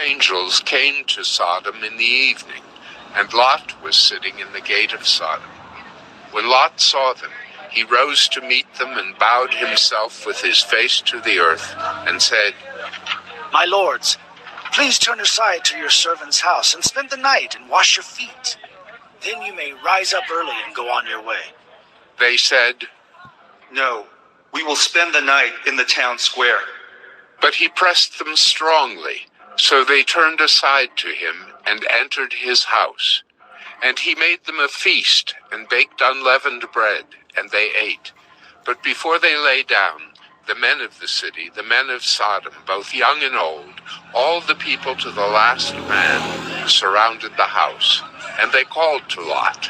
angels came to Sodom in the evening, and Lot was sitting in the gate of Sodom. When Lot saw them, he rose to meet them and bowed himself with his face to the earth and said, "My lords, please turn aside to your servant's house and spend the night and wash your feet. Then you may rise up early and go on your way." They said, "No, we will spend the night in the town square." but he pressed them strongly. So they turned aside to him and entered his house. And he made them a feast and baked unleavened bread, and they ate. But before they lay down, the men of the city, the men of Sodom, both young and old, all the people to the last man, surrounded the house. And they called to Lot,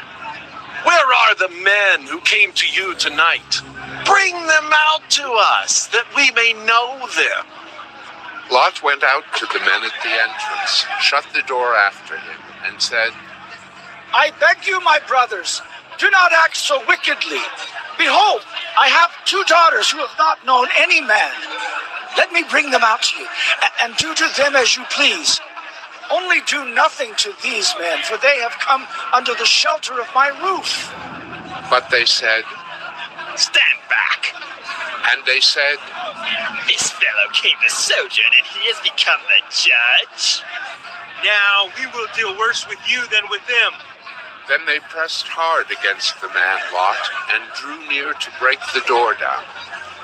"Where are the men who came to you tonight? Bring them out to us, that we may know them." Lot went out to the men at the entrance, shut the door after him, and said, "I beg you, my brothers, do not act so wickedly. Behold, I have 2 daughters who have not known any man. Let me bring them out to you, and do to them as you please. Only do nothing to these men, for they have come under the shelter of my roof." But they said, "Stand back." And they said, "This fellow came to sojourn, and he has become the judge. Now we will deal worse with you than with them." Then they pressed hard against the man Lot and drew near to break the door down.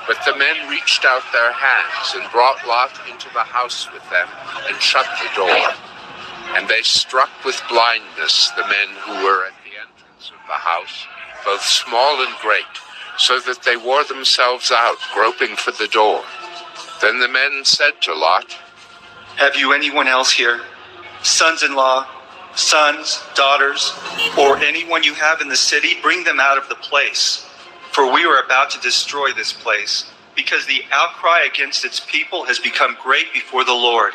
But the men reached out their hands and brought Lot into the house with them and shut the door. And they struck with blindness the men who were at the entrance of the house, both small and great, so that they wore themselves out, groping for the door. Then the men said to Lot, "Have you anyone else here? Sons-in-law, sons, daughters, or anyone you have in the city? Bring them out of the place. For we are about to destroy this place, because the outcry against its people has become great before the Lord,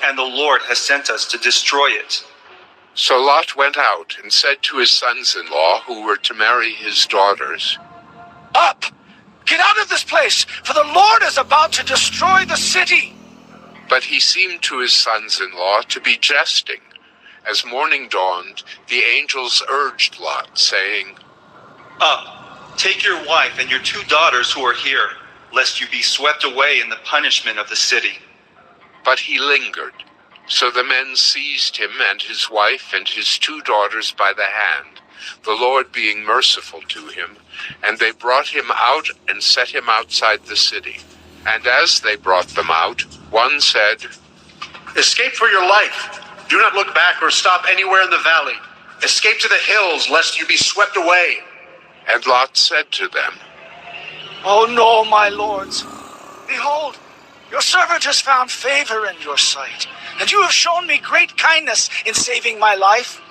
and the Lord has sent us to destroy it." So Lot went out and said to his sons-in-law who were to marry his daughters, "Up! Get out of this place, for the Lord is about to destroy the city." But he seemed to his sons-in-law to be jesting. As morning dawned, the angels urged Lot, saying, "Up, take your wife and your 2 daughters who are here, lest you be swept away in the punishment of the city." But he lingered. So the men seized him and his wife and his 2 daughters by the hand, the Lord being merciful to him, and they brought him out and set him outside the city. And as they brought them out, one said, "Escape for your life. Do not look back or stop anywhere in the valley. Escape to the hills, lest you be swept away." And Lot said to them, "Oh no, my lords. Behold, your servant has found favor in your sight, and you have shown me great kindness in saving my life.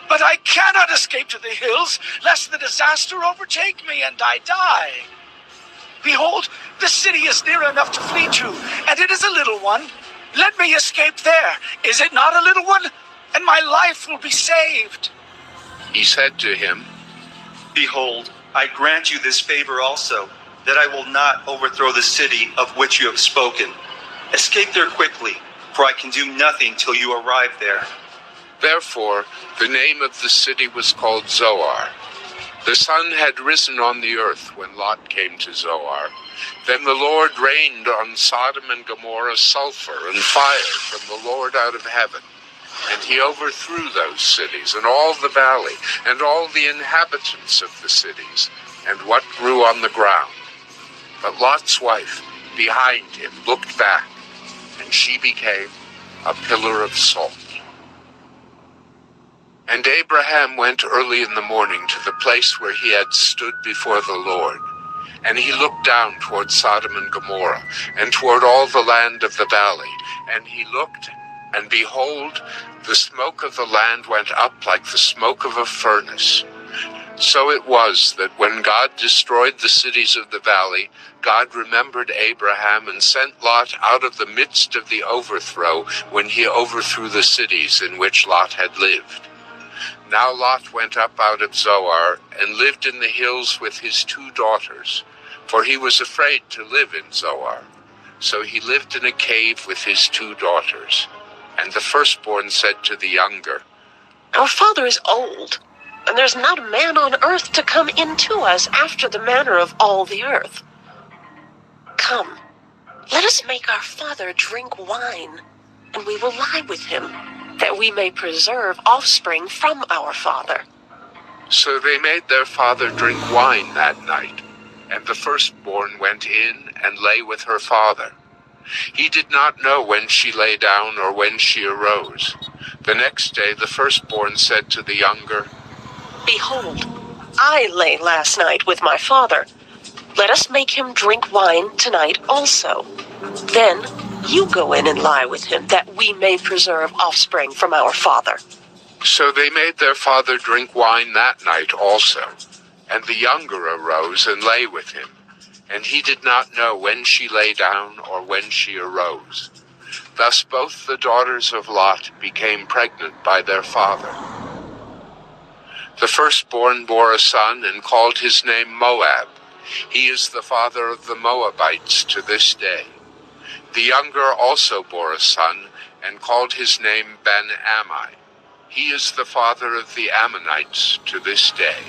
But I cannot escape to the hills, lest the disaster overtake me and I die. Behold, the city is near enough to flee to, and it is a little one. Let me escape there. Is it not a little one? And my life will be saved." He said to him, "Behold, I grant you this favor also, that I will not overthrow the city of which you have spoken. Escape there quickly, for I can do nothing till you arrive there." Therefore, the name of the city was called Zoar. The sun had risen on the earth when Lot came to Zoar. Then the Lord rained on Sodom and Gomorrah sulfur and fire from the Lord out of heaven. And he overthrew those cities and all the valley and all the inhabitants of the cities and what grew on the ground. But Lot's wife, behind him, looked back, and she became a pillar of salt. And Abraham went early in the morning to the place where he had stood before the Lord. And he looked down toward Sodom and Gomorrah, and toward all the land of the valley. And he looked, and behold, the smoke of the land went up like the smoke of a furnace. So it was that when God destroyed the cities of the valley, God remembered Abraham and sent Lot out of the midst of the overthrow when he overthrew the cities in which Lot had lived. Now Lot went up out of Zoar and lived in the hills with his 2 daughters, for he was afraid to live in Zoar. So he lived in a cave with his 2 daughters. And the firstborn said to the younger, Our father is old, and there's not a man on earth to come in to us after the manner of all the earth. Come, let us make our father drink wine, and we will lie with him, that we may preserve offspring from our father. So they made their father drink wine that night, and the firstborn went in and lay with her father. He did not know when she lay down or when she arose. The next day the firstborn said to the younger, Behold, I lay last night with my father. Let us make him drink wine tonight also. Then you go in and lie with him, that we may preserve offspring from our father. So they made their father drink wine that night also. And the younger arose and lay with him. And he did not know when she lay down or when she arose. Thus both the daughters of Lot became pregnant by their father. The firstborn bore a son and called his name Moab. He is the father of the Moabites to this day. The younger also bore a son and called his name Ben-Ammi. He is the father of the Ammonites to this day.